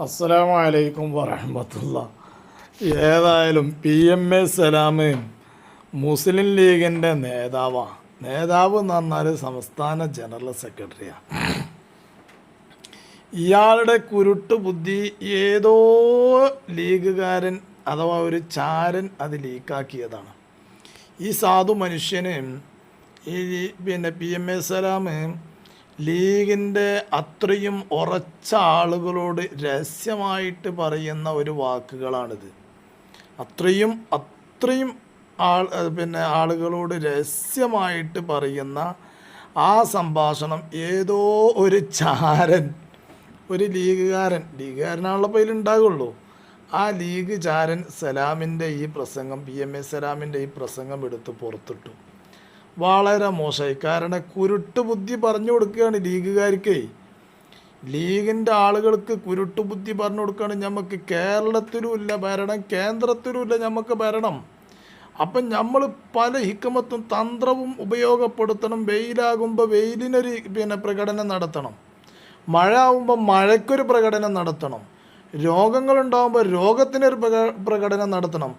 അസ്സലാമു അലൈക്കും വറഹ്മത്തുള്ളാ. ഏതായാലും PMA സലാം മുസ്ലിം ലീഗിൻ്റെ നേതാവ് എന്ന് പറഞ്ഞാൽ സംസ്ഥാന ജനറൽ സെക്രട്ടറിയാണ്. ഇയാളുടെ കുരുട്ട് ബുദ്ധി ഏതോ ലീഗുകാരൻ അഥവാ ഒരു ചാരൻ അത് ലീക്കാക്കിയതാണ്. ഈ സാധു മനുഷ്യന് PMA സലാം ലീഗിൻ്റെ അത്രയും ഉറച്ച ആളുകളോട് രഹസ്യമായിട്ട് പറയുന്ന ഒരു വാക്കുകളാണിത്. അത്രയും ആളുകളോട് രഹസ്യമായിട്ട് പറയുന്ന ആ സംഭാഷണം ഏതോ ഒരു ചാരൻ, ഒരു ലീഗുകാരനാണല്ലോ ഇപ്പോൾ ഇതിലുണ്ടാകുള്ളൂ. ആ ലീഗ് ചാരൻ സലാമിൻ്റെ ഈ പ്രസംഗം, PMA സലാമിൻ്റെ ഈ പ്രസംഗം എടുത്ത് പുറത്തിട്ടു. വളരെ മോശമായി. കാരണം കുരുട്ട് ബുദ്ധി പറഞ്ഞു കൊടുക്കുകയാണ് ലീഗുകാർക്ക്. ലീഗിൻ്റെ ആളുകൾക്ക് കുരുട്ട് ബുദ്ധി പറഞ്ഞു കൊടുക്കുകയാണ്. നമുക്ക് കേരളത്തിലും ഇല്ല ഭരണം, കേന്ദ്രത്തിലും ഇല്ല നമുക്ക് ഭരണം. അപ്പം നമ്മൾ പല ഹിക്മത്തും തന്ത്രവും ഉപയോഗപ്പെടുത്തണം. വെയിലാകുമ്പോൾ വെയിലിനൊരു പ്രകടനം നടത്തണം, മഴ ആകുമ്പോൾ മഴയ്ക്കൊരു പ്രകടനം നടത്തണം, രോഗങ്ങളുണ്ടാകുമ്പോൾ രോഗത്തിനൊരു പ്രകടനം നടത്തണം,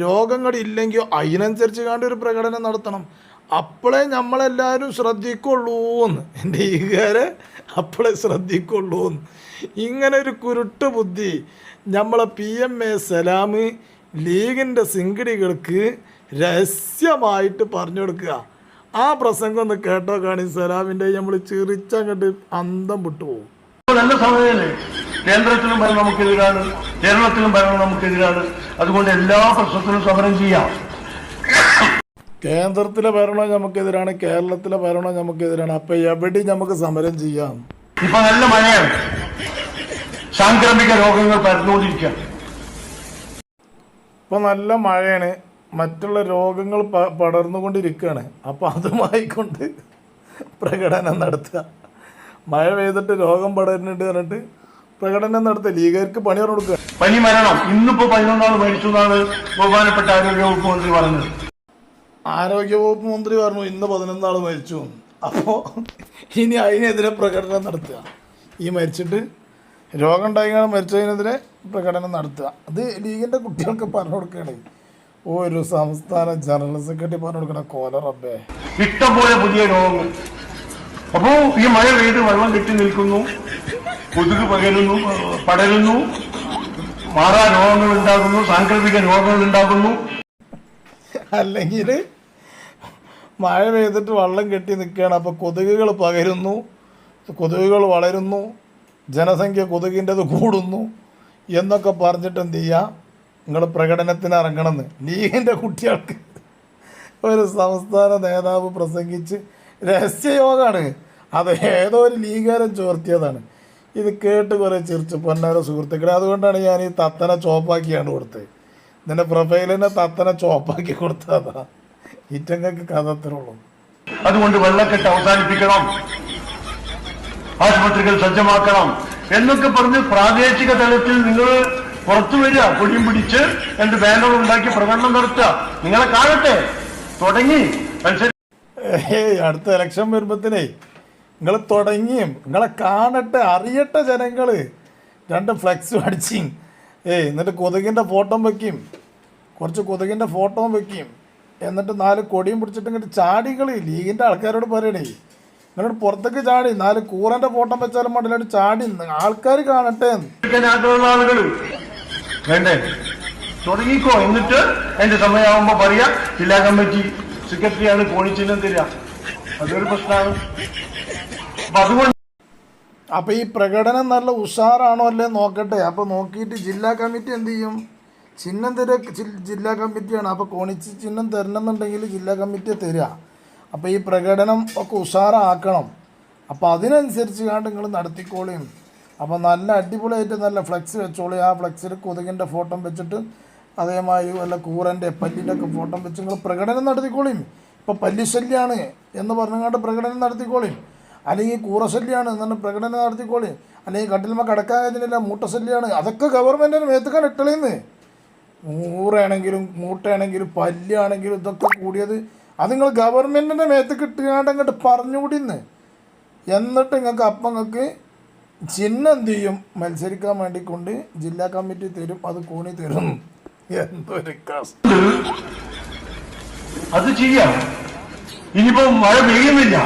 രോഗങ്ങളില്ലെങ്കിൽ അതിനനുസരിച്ച് കണ്ട് ഒരു പ്രകടനം നടത്തണം. അപ്പോഴേ നമ്മളെല്ലാവരും ശ്രദ്ധിക്കുള്ളൂ എന്ന്, ലീഗുകാരെ അപ്പോഴേ ശ്രദ്ധിക്കുള്ളൂ എന്ന്. ഇങ്ങനെ ഒരു കുരുട്ട് ബുദ്ധി നമ്മളെ PMA സലാം ലീഗിൻ്റെ സിംഗടികൾക്ക് രഹസ്യമായിട്ട് പറഞ്ഞു കൊടുക്കുക. ആ പ്രസംഗം ഒന്ന് കേട്ടോ കാണി സലാമിൻ്റെ, നമ്മൾ ചിറിച്ചങ്ങോട്ട് അന്തം വിട്ടുപോകും. നല്ല സമയമല്ലേ? കേന്ദ്രത്തിലും ഭരണം നമുക്കെതിരാണ്, കേരളത്തിലും ഭരണം നമുക്കെതിരാണ്. അതുകൊണ്ട് എല്ലാ പ്രശ്നത്തിലും സമരം ചെയ്യാം. കേന്ദ്രത്തിലെ ഭരണം നമുക്കെതിരാണ്, കേരളത്തിലെ ഭരണം നമുക്കെതിരാണ്. അപ്പൊ എവിടെ നമുക്ക് സമരം ചെയ്യാം? ഇപ്പൊ നല്ല മഴയാണ്, സാംക്രമിക രോഗങ്ങൾ പരന്നുകൊണ്ടിരിക്കുക. ഇപ്പൊ നല്ല മഴയാണ്, മറ്റുള്ള രോഗങ്ങൾ പടർന്നുകൊണ്ടിരിക്കുകയാണ്. അപ്പൊ അതുമായി കൊണ്ട് പ്രകടനം നടത്തുക. മഴ പെയ്തിട്ട് രോഗം പടരുന്നുണ്ട് പറഞ്ഞിട്ട് പ്രകടനം നടത്തുക. ലീഗർക്ക് പണി പറഞ്ഞു കൊടുക്കുക. പനി മരണം ഇന്നിപ്പോ 11 ആൾ മരിച്ചു എന്നാണ് ബഹുമാനപ്പെട്ട ആരോഗ്യവകുപ്പ് മന്ത്രി പറഞ്ഞത്. ആരോഗ്യവകുപ്പ് മന്ത്രി പറഞ്ഞു ഇന്ന് 11 ആൾ മരിച്ചു. അപ്പോൾ ഇനി അതിനെതിരെ പ്രകടനം നടത്തുക. ഈ മരിച്ചിട്ട് രോഗം ഉണ്ടായിക്കാണ് മരിച്ചതിനെതിരെ പ്രകടനം നടത്തുക. അത് ലീഗിൻ്റെ കുട്ടികൾക്ക് പറഞ്ഞു കൊടുക്കുകയാണ്. ഒരു സംസ്ഥാന ജനറൽ സെക്രട്ടറി പറഞ്ഞു കൊടുക്കണ കോല റബ്ബേ. ഇഷ്ടംപോലെ പുതിയ രോഗങ്ങൾ. അപ്പോ ഈ മഴ പെയ്ത് വെള്ളം കെട്ടി നിൽക്കുന്നു, കൊതുക് പടരുന്നു, മാറാ രോഗങ്ങൾ ഉണ്ടാകുന്നു, സാംക്രമിക രോഗങ്ങൾ ഉണ്ടാകുന്നു. അല്ലെങ്കിൽ മഴ പെയ്തിട്ട് വെള്ളം കെട്ടി നിൽക്കുകയാണ്, അപ്പോൾ കൊതുകുകൾ പകരുന്നു, കൊതുകുകൾ വളരുന്നു, ജനസംഖ്യ കൊതുകിൻ്റെത് കൂടുന്നു എന്നൊക്കെ പറഞ്ഞിട്ട് എന്ത് ചെയ്യുക, നിങ്ങൾ പ്രകടനത്തിന് ഇറങ്ങണമെന്ന് ലീഗിൻ്റെ കുട്ടികൾക്ക് ഒരു സംസ്ഥാന നേതാവ് പ്രസംഗിച്ച് രഹസ്യയോഗമാണ്. അത് ഏതോ ഒരു ലീഗുകാരൻ ചോർത്തിയതാണ്. ഇത് കേട്ട് കുറേ ചിരിച്ചു പൊന്നാരോ സുഹൃത്തുക്കളെ. അതുകൊണ്ടാണ് ഞാൻ ഈ തത്തനെ ചോപ്പാക്കിയാണ് കൊടുത്തത്. ഇതിൻ്റെ പ്രൊഫൈലിനെ തത്തനെ ചോപ്പാക്കി കൊടുത്തതാ. ഈറ്റങ്ങൾക്ക് കഥ അത്രയുള്ളൂ. അതുകൊണ്ട് വെള്ളക്കെട്ട് അവസാനിപ്പിക്കണം, ആശുപത്രികൾ സജ്ജമാക്കണം എന്നൊക്കെ പറഞ്ഞ് പ്രാദേശിക തലത്തിൽ നിങ്ങൾ പുറത്തു വരിക, പൊടിയും പിടിച്ച് 2 ബാനർ ഉണ്ടാക്കി പ്രകടനം നടത്തുക. നിങ്ങളെ കാണട്ടെ, തുടങ്ങി. അടുത്ത ഇലക്ഷൻ വരുമ്പത്തിനേ നിങ്ങൾ തുടങ്ങിയും നിങ്ങളെ കാണട്ടെ, അറിയട്ടെ ജനങ്ങൾ. 2 ഫ്ലെക്സ് അടിച്ച് എന്നിട്ട് കൊതുകിൻ്റെ ഫോട്ടോ വയ്ക്കും, കുറച്ച് കൊതുകിൻ്റെ ഫോട്ടോ വയ്ക്കും, എന്നിട്ട് 4 കൊടിയും പിടിച്ചിട്ട് ഇങ്ങോട്ട് ചാടികൾ ലീഗിൻ്റെ ആൾക്കാരോട് പറയണേ, ഇങ്ങോട്ട് പുറത്തേക്ക് ചാടി 4 കൂറൻ്റെ ഫോട്ടോ വെച്ചാലും മണ്ടിലോട്ട് ചാടി ആൾക്കാർ കാണട്ടെ. ആളുകൾ വേണ്ടേ, തുടങ്ങിക്കോ. എന്നിട്ട് അതിന്റെ സമയമാകുമ്പോ പറയാ ജില്ലാ കമ്മിറ്റി സെക്രട്ടറിയാണ് കോണിച്ചിഹ്നം തരിക. അതൊരു പ്രശ്നമാണ്. അപ്പൊ അതുകൊണ്ട് അപ്പോൾ ഈ പ്രകടനം നല്ല ഉഷാറാണോ അല്ലേ നോക്കട്ടെ. അപ്പോൾ നോക്കിയിട്ട് ജില്ലാ കമ്മിറ്റി എന്ത് ചെയ്യും, ചിഹ്നം തരിക ജില്ലാ കമ്മിറ്റിയാണ്. അപ്പോൾ കോണിച്ചി ചിഹ്നം തരണമെന്നുണ്ടെങ്കിൽ ജില്ലാ കമ്മിറ്റിയെ തരിക. അപ്പോൾ ഈ പ്രകടനം ഒക്കെ ഉഷാറാക്കണം. അപ്പോൾ അതിനനുസരിച്ച് കണ്ട് നിങ്ങൾ നടത്തിക്കോളിയും. അപ്പോൾ നല്ല അടിപൊളിയായിട്ട് നല്ല ഫ്ലെക്സ് വെച്ചോളി. ആ ഫ്ലെക്സിൽ കൊതുകിൻ്റെ ഫോട്ടോ വെച്ചിട്ട് അതേമാതിരി വല്ല കൂറൻ്റെ പല്ലിൻ്റെ ഒക്കെ ഫോട്ടോ വെച്ച് നിങ്ങൾ പ്രകടനം നടത്തിക്കോളിയും. ഇപ്പോൾ പല്ലിശല്യമാണ് എന്ന് പറഞ്ഞുകൊണ്ട് പ്രകടനം നടത്തിക്കോളിയും. അല്ലെങ്കിൽ കൂറശല്യമാണ് എന്നാണ് പ്രകടനം നടത്തിക്കോളി. അല്ലെങ്കിൽ കട്ടിലുമ്പോൾ കിടക്കാൻ കഴിഞ്ഞില്ല മൂട്ടശല്യമാണ്, അതൊക്കെ ഗവൺമെൻറ്റിന് മേത്തുക്കാൻ ഇട്ടളിന്ന്. മൂറയാണെങ്കിലും മൂട്ടയാണെങ്കിലും പല്ലാണെങ്കിലും ഇതൊക്കെ കൂടിയത് അത് നിങ്ങൾ ഗവൺമെൻറ്റിൻ്റെ മേത്ത് കിട്ടുകാണ്ട് അങ്ങോട്ട് പറഞ്ഞുകൂടിന്ന്. എന്നിട്ട് നിങ്ങൾക്ക് അപ്പം നിങ്ങൾക്ക് ചിഹ്നം എന്ത് ചെയ്യും, മത്സരിക്കാൻ വേണ്ടി കൊണ്ട് ജില്ലാ കമ്മിറ്റി തരും, അത് കോണി തരും. എന്തൊരു കഷ്ടം. അത് ചെയ്യാം. ഇനിയിപ്പോ മഴ പെയ്യുന്നില്ല,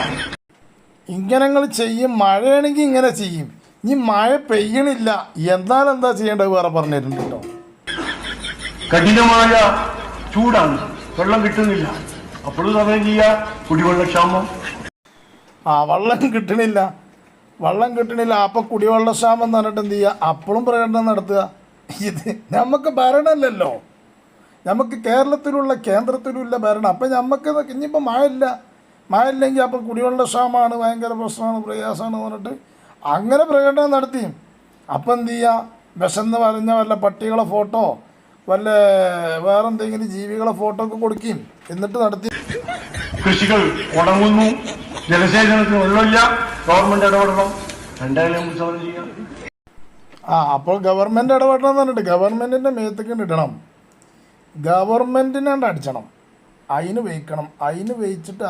ഇങ്ങനെ നിങ്ങൾ ചെയ്യും. മഴയാണെങ്കിൽ ഇങ്ങനെ ചെയ്യും. ഇനി മഴ പെയ്യണില്ല എന്നാലും എന്താ ചെയ്യേണ്ടത് വേറെ പറഞ്ഞിട്ടുണ്ട് കേട്ടോ. കഠിനമായ ചൂടാണ്, വെള്ളം കിട്ടുന്നില്ല, അപ്പോഴും സമയം ചെയ്യാ. കുടിവെള്ളക്ഷാമം, വെള്ളം കിട്ടണില്ല, അപ്പം കുടിവെള്ളക്ഷാമം എന്ന് പറഞ്ഞിട്ട് എന്ത് ചെയ്യുക, അപ്പോഴും പ്രകടനം നടത്തുക. ഇത് നമുക്ക് ഭരണമല്ലല്ലോ, നമുക്ക് കേരളത്തിലുള്ള കേന്ദ്രത്തിലുള്ള ഭരണം. അപ്പം നമുക്ക് ഇനിയിപ്പോൾ മഴ ഇല്ലെങ്കിൽ അപ്പം കുടിവെള്ളക്ഷാമമാണ്, ഭയങ്കര പ്രശ്നമാണ്, പ്രയാസമാണ് പറഞ്ഞിട്ട് അങ്ങനെ പ്രകടനം നടത്തി. അപ്പം എന്ത് ചെയ്യുക, വിശന്ന് പറഞ്ഞ വല്ല പട്ടികളെ ഫോട്ടോ, വല്ല വേറെന്തെങ്കിലും ജീവികളെ ഫോട്ടോ ഒക്കെ കൊടുക്കുകയും എന്നിട്ട് നടത്തി. കൃഷികൾ ഉണങ്ങുന്നു, ജലസേചനത്തിന് വെള്ളമില്ല, ഗവൺമെന്റ് ഇടപെടണം. എന്തായാലും സമരം ചെയ്യാം. അപ്പോൾ ഗവൺമെൻറ് ഇടപെടണം എന്ന് പറഞ്ഞിട്ട് ഗവൺമെൻറ്റിൻ്റെ മേത്തേക്ക് ഇടണം, ഗവൺമെൻറ്റിനാണ്ട് അടിച്ചണം, അതിന് വയ്ക്കണം. അതിന് വഹിച്ചിട്ട്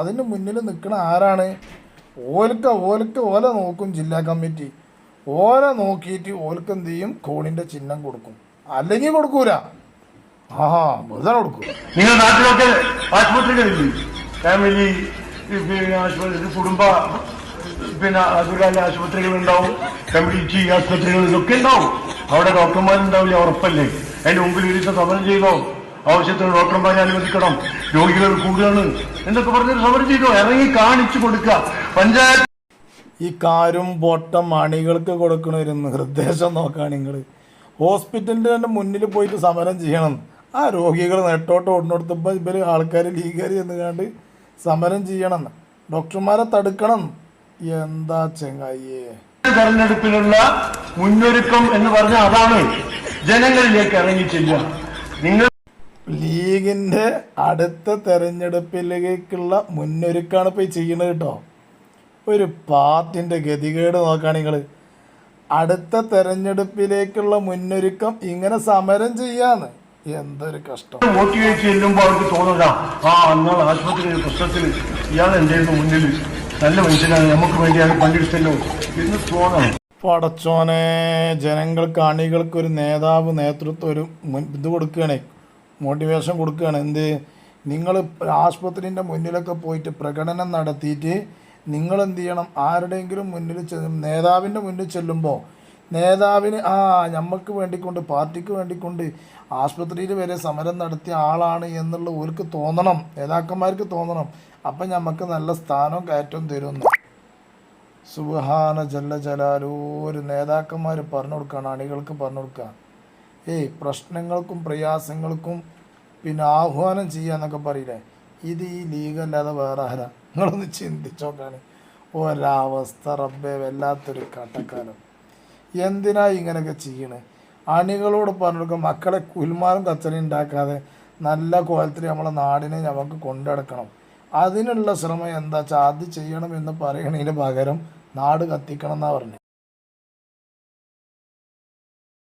അതിന് മുന്നിൽ നിൽക്കണ ആരാണ്? ഓല നോക്കും ജില്ലാ കമ്മിറ്റി. ഓല നോക്കിയിട്ട് ഓൽക്ക് എന്ത് ചെയ്യും, കോണിൻ്റെ ചിഹ്നം കൊടുക്കും. അല്ലെങ്കിൽ കൊടുക്കൂല, വെറുതെ കൊടുക്കും. നിങ്ങൾ നാട്ടിലൊക്കെ ആശുപത്രികളില്ലേ, ഫാമിലി ആശുപത്രി, കുടുംബ അതുപോലെ ആശുപത്രികളുണ്ടാവും, കമ്മ്യൂണിറ്റി ആശുപത്രികൾ, ഇതൊക്കെ ഉണ്ടാവും. അവിടെ ഡോക്ടർമാരുണ്ടാവില്ല, ഉറപ്പല്ലേ? അതിന്റെ മുമ്പിൽ ഇരുന്ന് സമരം ചെയ്തോ, ആവശ്യത്തിന് ഡോക്ടർമാരെ അനുവദിക്കണം, രോഗികൾ കൂടുതലാണ് എന്നൊക്കെ പറഞ്ഞൊരു സമരം ചെയ്തോ, ഇറങ്ങി കാണിച്ചു കൊടുക്കുക. പഞ്ചായത്ത് ഈ കാരും പൊട്ടം അണികൾക്ക് കൊടുക്കണ ഒരു നിർദ്ദേശം നോക്കാൻ, നിങ്ങൾ ഹോസ്പിറ്റലിൻ്റെ മുന്നിൽ പോയിട്ട് സമരം ചെയ്യണം. ആ രോഗികൾ നെട്ടോട്ട് ഓടിനോടത്തപ്പോൾ ഇവർ ആൾക്കാർ ലീഗർ ചെന്നുകാണ്ട് സമരം ചെയ്യണം, ഡോക്ടർമാരെ തടുക്കണം. എന്താ ചെങ്ങായേ, തെരഞ്ഞെടുപ്പിനുള്ള മുന്നൊരുക്കം എന്ന് പറഞ്ഞാൽ അതാണ്, ജനങ്ങളിലേക്ക് ഇറങ്ങി ചെല്ലുക. നിങ്ങൾ ലീഗിൻ്റെ അടുത്ത തെരഞ്ഞെടുപ്പിലേക്കുള്ള മുന്നൊരുക്കാണ് ഇപ്പോൾ ചെയ്യുന്നത് കേട്ടോ. ഒരു പാർട്ടിൻ്റെ ഗതികേട് നോക്കുകയാണ് നിങ്ങൾ. അടുത്ത തെരഞ്ഞെടുപ്പിലേക്കുള്ള മുന്നൊരുക്കം ഇങ്ങനെ സമരം ചെയ്യാന്ന്, എന്തൊരു കഷ്ടം. വോട്ട് ചോദിച്ച് ചെല്ലുമ്പോൾ അവർക്ക് തോന്നുക, എന്നാൽ ആശുപത്രി പ്രശ്നത്തിൽ ഇയാൾ എന്തായിരുന്നു മുന്നിൽ, നല്ല മനുഷ്യനാണ്, നമുക്ക് വേണ്ടിയാണ് പണ്ടെടുത്തല്ലോ എന്ന് തോന്നണം. പടച്ചോനെ, ജനങ്ങൾക്ക് അണികൾക്ക് ഒരു നേതൃത്വം ഒരു ഇത് കൊടുക്കുകയാണ്, മോട്ടിവേഷൻ കൊടുക്കുകയാണ്. എന്ത്, നിങ്ങൾ ആശുപത്രിൻ്റെ മുന്നിലൊക്കെ പോയിട്ട് പ്രകടനം നടത്തിയിട്ട് നിങ്ങൾ എന്ത് ചെയ്യണം, ആരുടെയെങ്കിലും മുന്നിൽ നേതാവിൻ്റെ മുന്നിൽ ചെല്ലുമ്പോൾ നേതാവിന് നമുക്ക് വേണ്ടിക്കൊണ്ട്, പാർട്ടിക്ക് വേണ്ടിക്കൊണ്ട് ആശുപത്രിയിൽ വരെ സമരം നടത്തിയ ആളാണ് എന്നുള്ള ഓർക്ക് തോന്നണം, നേതാക്കന്മാർക്ക് തോന്നണം. അപ്പം നമുക്ക് നല്ല സ്ഥാനവും കയറ്റവും തരുന്നു. സുബ്ഹാന ജല്ല ജലാലു. ഒരു നേതാക്കന്മാർ പറഞ്ഞു കൊടുക്കുകയാണ്, അണികൾക്ക് പറഞ്ഞു കൊടുക്കുക, പ്രശ്നങ്ങൾക്കും പ്രയാസങ്ങൾക്കും പിന്നെ ആഹ്വാനം ചെയ്യാന്നൊക്കെ പറയില്ലേ, ഇത് ഈ ലീഗല്ലാതെ വേറെ ആരാ? നിങ്ങളൊന്ന് ചിന്തിച്ചോക്കാണ്. ഒരവസ്ഥ റബ്ബേ, വല്ലാത്തൊരു കട്ടക്കാലം. എന്തിനാ ഇങ്ങനെയൊക്കെ ചെയ്യണേ? അണികളോട് പറഞ്ഞു കൊടുക്കുക, മക്കളെ കുൽമാരും കച്ചറയും ഉണ്ടാക്കാതെ നല്ല കോലത്തിൽ നമ്മളെ നാടിനെ നമുക്ക് കൊണ്ടുനടക്കണം. അതിനുള്ള ശ്രമം എന്താ വെച്ചാൽ അത് ചെയ്യണം എന്ന് പറയണതിന് പകരം നാട് കത്തിക്കണം എന്നാണ് പറഞ്ഞത്.